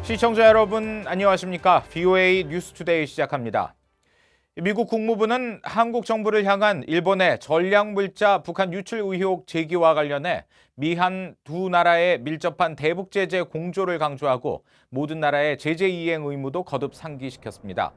시청자 여러분 안녕하십니까? VOA 뉴스투데이 시작합니다. 미국 국무부는 한국 정부를 향한 일본의 전략물자 북한 유출 의혹 제기와 관련해 미한 두 나라의 밀접한 대북 제재 공조를 강조하고 모든 나라의 제재 이행 의무도 거듭 상기시켰습니다.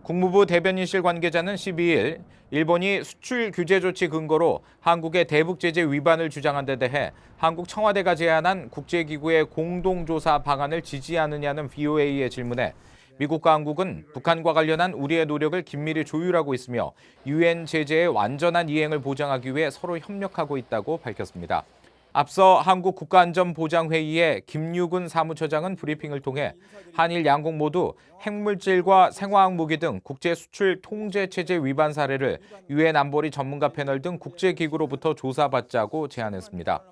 국무부 대변인실 관계자는 12일 일본이 수출 규제 조치 근거로 한국의 대북 제재 위반을 주장한 데 대해 한국 청와대가 제안한 국제기구의 공동조사 방안을 지지하느냐는 VOA의 질문에 미국과 한국은 북한과 관련한 우리의 노력을 긴밀히 조율하고 있으며 유엔 제재의 완전한 이행을 보장하기 위해 서로 협력하고 있다고 밝혔습니다. 앞서 한국 국가안전보장회의의 김유근 사무처장은 브리핑을 통해 한일 양국 모두 핵물질과 생화학 무기 등 국제 수출 통제 체제 위반 사례를 유엔 안보리 전문가 패널 등 국제기구로부터 조사받자고 제안했습니다.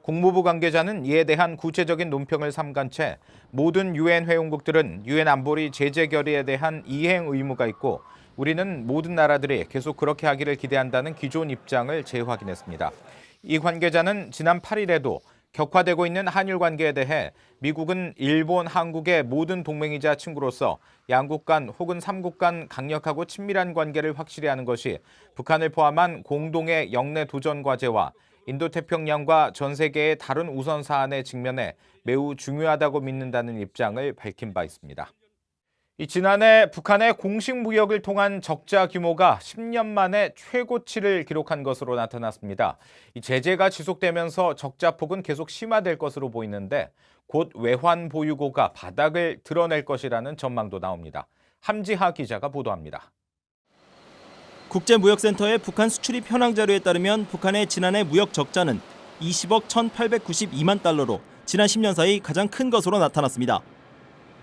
국무부 관계자는 이에 대한 구체적인 논평을 삼간 채 모든 유엔 회원국들은 유엔 안보리 제재 결의에 대한 이행 의무가 있고 우리는 모든 나라들이 계속 그렇게 하기를 기대한다는 기존 입장을 재확인했습니다. 이 관계자는 지난 8일에도 격화되고 있는 한일 관계에 대해 미국은 일본, 한국의 모든 동맹이자 친구로서 양국 간 혹은 삼국 간 강력하고 친밀한 관계를 확실히 하는 것이 북한을 포함한 공동의 영내 도전 과제와 인도태평양과 전 세계의 다른 우선 사안에 직면해 매우 중요하다고 믿는다는 입장을 밝힌 바 있습니다. 지난해 북한의 공식 무역을 통한 적자 규모가 10년 만에 최고치를 기록한 것으로 나타났습니다. 제재가 지속되면서 적자 폭은 계속 심화될 것으로 보이는데 곧 외환 보유고가 바닥을 드러낼 것이라는 전망도 나옵니다. 함지하 기자가 보도합니다. 국제무역센터의 북한 수출입 현황 자료에 따르면 북한의 지난해 무역 적자는 20억 1,892만 달러로 지난 10년 사이 가장 큰 것으로 나타났습니다.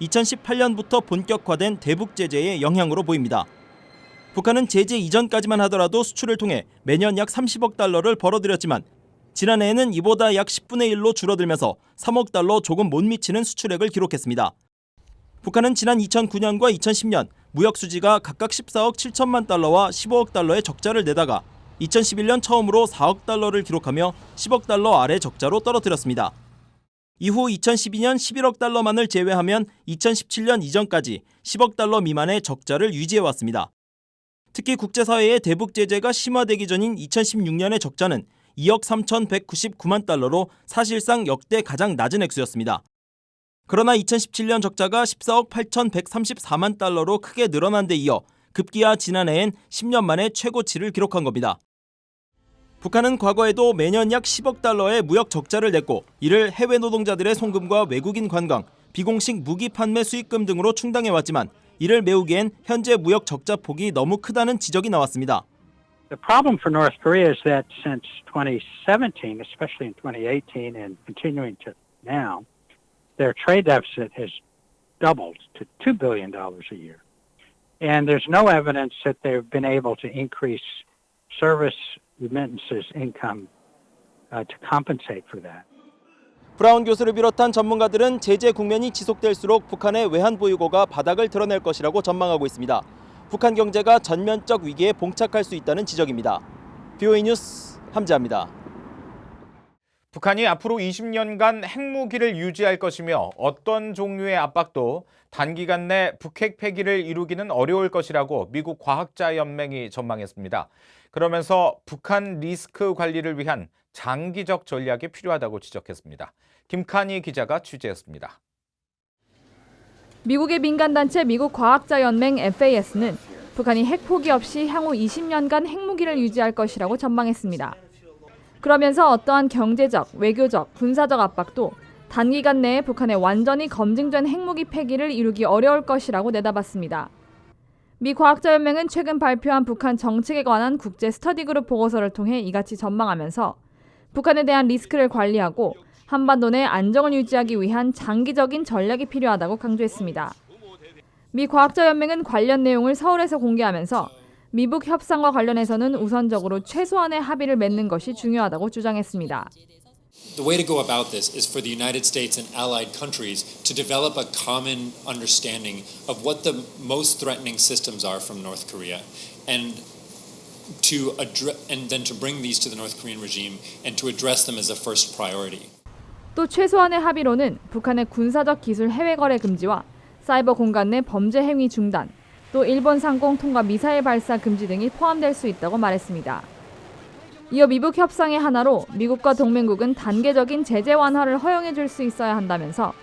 2018년부터 본격화된 대북 제재의 영향으로 보입니다. 북한은 제재 이전까지만 하더라도 수출을 통해 매년 약 30억 달러를 벌어들였지만 지난해에는 이보다 약 10분의 1로 줄어들면서 3억 달러 조금 못 미치는 수출액을 기록했습니다. 북한은 지난 2009년과 2010년 무역 수지가 각각 14억 7천만 달러와 15억 달러의 적자를 내다가 2011년 처음으로 4억 달러를 기록하며 10억 달러 아래 적자로 떨어뜨렸습니다. 이후 2012년 11억 달러만을 제외하면 2017년 이전까지 10억 달러 미만의 적자를 유지해왔습니다. 특히 국제사회의 대북 제재가 심화되기 전인 2016년의 적자는 2억 3,199만 달러로 사실상 역대 가장 낮은 액수였습니다. 그러나 2017년 적자가 14억 8,134만 달러로 크게 늘어난 데 이어 급기야 지난해엔 10년 만에 최고치를 기록한 겁니다. 북한은 과거에도 매년 약 10억 달러의 무역 적자를 냈고 이를 해외 노동자들의 송금과 외국인 관광, 비공식 무기 판매 수익금 등으로 충당해왔지만 이를 메우기엔 현재 무역 적자 폭이 너무 크다는 지적이 나왔습니다. The problem for North Korea is that since 2017, especially in 2018 and continuing to now, their trade deficit has doubled to $2 billion a year. And there's no evidence that they've been able to increase service remittances income to compensate for that. 브라운 교수를 비롯한 전문가들은 제재 국면이 지속될수록 북한의 외환 보유고가 바닥을 드러낼 것이라고 전망하고 있습니다. 북한 경제가 전면적 위기에 봉착할 수 있다는 지적입니다. VOA 뉴스 함지아입니다. 북한이 앞으로 20년간 핵무기를 유지할 것이며 어떤 종류의 압박도 단기간 내 북핵 폐기를 이루기는 어려울 것이라고 미국 과학자연맹이 전망했습니다. 그러면서 북한 리스크 관리를 위한 장기적 전략이 필요하다고 지적했습니다. 김칸희 기자가 취재했습니다. 미국의 민간단체 미국 과학자연맹 FAS는 북한이 핵 포기 없이 향후 20년간 핵무기를 유지할 것이라고 전망했습니다. 그러면서 어떠한 경제적, 외교적, 군사적 압박도 단기간 내에 북한의 완전히 검증된 핵무기 폐기를 이루기 어려울 것이라고 내다봤습니다. 미 과학자연맹은 최근 발표한 북한 정책에 관한 국제 스터디 그룹 보고서를 통해 이같이 전망하면서 북한에 대한 리스크를 관리하고 한반도 내 안정을 유지하기 위한 장기적인 전략이 필요하다고 강조했습니다. 미 과학자연맹은 관련 내용을 서울에서 공개하면서 미북 협상과 관련해서는 우선적으로 최소한의 합의를 맺는 것이 중요하다고 주장했습니다. The way to go about this is for the United States and allied countries to develop a common understanding of what the most threatening systems are from North Korea and then to bring these to the North Korean regime and to address them as a first priority. 또 최소한의 합의로는 북한의 군사적 기술 해외 거래 금지와 사이버 공간 내 범죄 행위 중단, 또 일본 상공 통과 미사일 발사 금지 등이 포함될 수 있다고 말했습니다. 이어 미북 협상의 하나로 미국과 동맹국은 단계적인 제재 완화를 허용해 줄 수 있어야 한다면서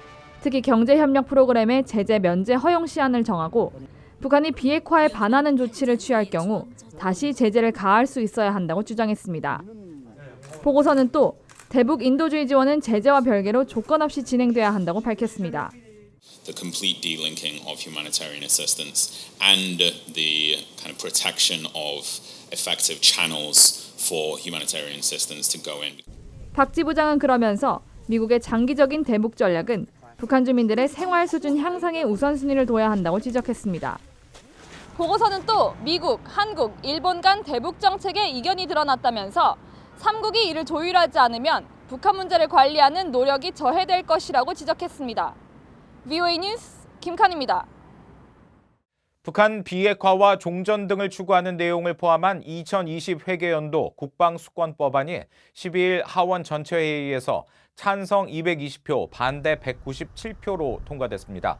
특히 경제협력 프로그램의 제재 면제 허용 시한을 정하고 북한이 비핵화에 반하는 조치를 취할 경우 다시 제재를 가할 수 있어야 한다고 주장했습니다. 보고서는 또 대북 인도주의 지원은 제재와 별개로 조건 없이 진행돼야 한다고 밝혔습니다. The complete delinking of humanitarian assistance and the kind of protection of effective channels for humanitarian assistance to go in. 박 지부장은 그러면서 미국의 장기적인 대북 전략은 북한 주민들의 생활 수준 향상에 우선순위를 둬야 한다고 지적했습니다. 보고서는 또 미국, 한국, 일본 간 대북 정책에 이견이 드러났다면서 3국이 이를 조율하지 않으면 북한 문제를 관리하는 노력이 저해될 것이라고 지적했습니다. VOA 뉴스 김칸입니다. 북한 비핵화와 종전 등을 추구하는 내용을 포함한 2020 회계연도 국방수권법안이 12일 하원 전체회의에서 찬성 220표, 반대 197표로 통과됐습니다.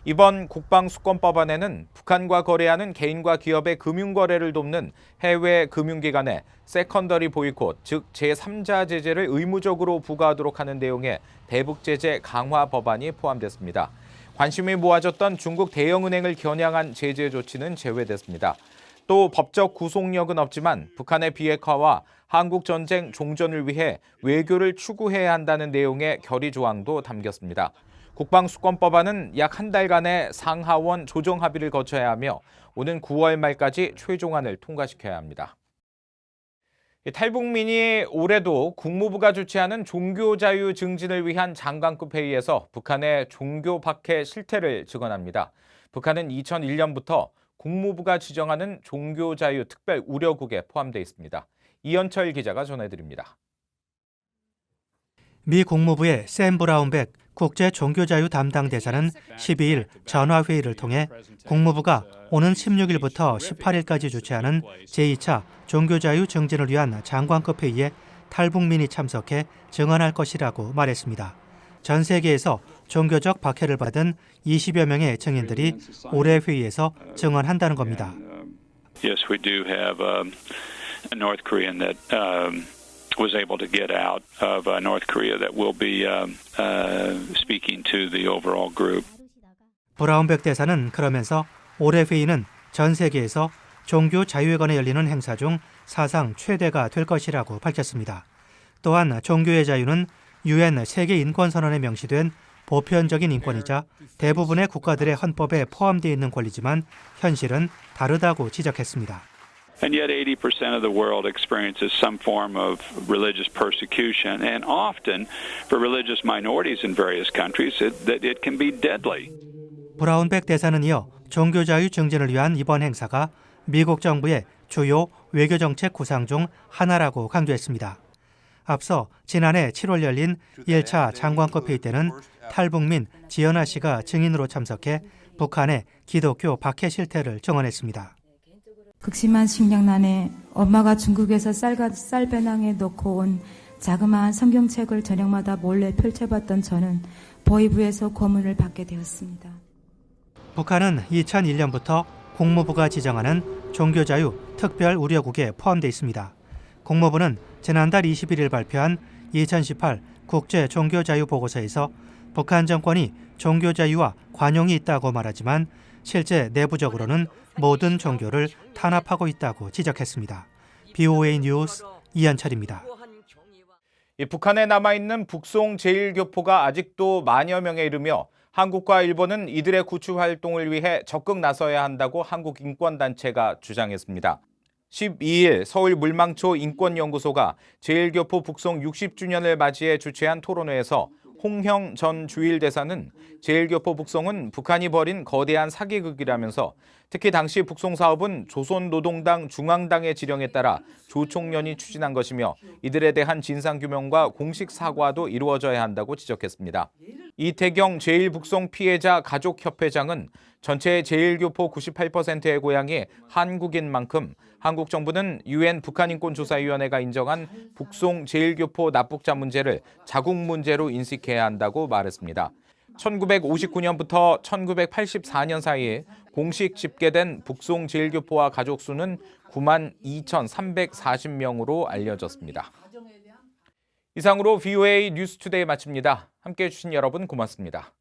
이번 국방수권법안에는 북한과 거래하는 개인과 기업의 금융거래를 돕는 해외 금융기관에 세컨더리 보이콧, 즉 제3자 제재를 의무적으로 부과하도록 하는 내용의 대북제재 강화 법안이 포함됐습니다. 관심이 모아졌던 중국 대형은행을 겨냥한 제재 조치는 제외됐습니다. 또 법적 구속력은 없지만 북한의 비핵화와 한국전쟁 종전을 위해 외교를 추구해야 한다는 내용의 결의 조항도 담겼습니다. 국방수권법안은 약 한 달간의 상하원 조정 합의를 거쳐야 하며 오는 9월 말까지 최종안을 통과시켜야 합니다. 탈북민이 올해도 국무부가 주최하는 종교자유 증진을 위한 장관급 회의에서 북한의 종교 박해 실태를 증언합니다. 북한은 2001년부터 국무부가 지정하는 종교자유 특별 우려국에 포함되어 있습니다. 이현철 기자가 전해드립니다. 미 국무부의 샘 브라운백 국제 종교자유 담당 대사는 12일 전화회의를 통해 국무부가 오는 16일부터 18일까지 주최하는 제2차 종교자유 증진을 위한 장관급 회의에 탈북민이 참석해 증언할 것이라고 말했습니다. 전 세계에서 종교적 박해를 받은 20여 명의 증인들이 올해 회의에서 증언한다는 겁니다. Yes, we do have a North Korean that was able to get out of North Korea that will be speaking to the overall group. 브라운백 대사는 그러면서 올해 회의는 전 세계에서 종교 자유에 관해 열리는 행사 중 사상 최대가 될 것이라고 밝혔습니다. 또한 종교의 자유는 UN 세계인권선언에 명시된 보편적인 인권이자 대부분의 국가들의 헌법에 포함되어 있는 권리지만 현실은 다르다고 지적했습니다. And yet 80% of the world experiences some form of religious persecution, and often for religious minorities in various countries, it can be deadly. 브라운백 대사는 이어 종교자유 증진을 위한 이번 행사가 미국 정부의 주요 외교정책 구상 중 하나라고 강조했습니다. 앞서 지난해 7월 열린 1차 장관급 회의 때는 탈북민 지연아 씨가 증인으로 참석해 북한의 기독교 박해 실태를 증언했습니다. 극심한 식량난에 엄마가 중국에서 쌀배낭에 넣고 온 자그마한 성경책을 저녁마다 몰래 펼쳐봤던 저는 보위부에서 고문을 받게 되었습니다. 북한은 2001년부터 국무부가 지정하는 종교자유 특별 우려국에 포함되어 있습니다. 국무부는 지난달 21일 발표한 2018 국제 종교자유 보고서에서 북한 정권이 종교자유와 관용이 있다고 말하지만 실제 내부적으로는 모든 종교를 탄압하고 있다고 지적했습니다. BOA 뉴스 이현철입니다. 북한에 남아있는 북송 제1교포가 아직도 만여 명에 이르며 한국과 일본은 이들의 구출 활동을 위해 적극 나서야 한다고 한국 인권단체가 주장했습니다. 12일 서울 물망초 인권연구소가 제1교포 북송 60주년을 맞이해 주최한 토론회에서 홍형 전 주일 대사는 제1교포 북송은 북한이 벌인 거대한 사기극이라면서 특히 당시 북송 사업은 조선노동당 중앙당의 지령에 따라 조 총련이 추진한 것이며 이들에 대한 진상규명과 공식 사과도 이루어져야 한다고 지적했습니다. 이태경 제1북송 피해자 가족협회장은 전체 제1교포 98%의 고향이 한국인 만큼 한국 정부는 UN 북한인권조사위원회가 인정한 북송 제1교포 납북자 문제를 자국 문제로 인식해야 한다고 말했습니다. 1959년부터 1984년 사이에 공식 집계된 북송 제1교포와 가족 수는 9만 2,340명으로 알려졌습니다. 이상으로 VOA 뉴스투데이 마칩니다. 함께해 주신 여러분 고맙습니다.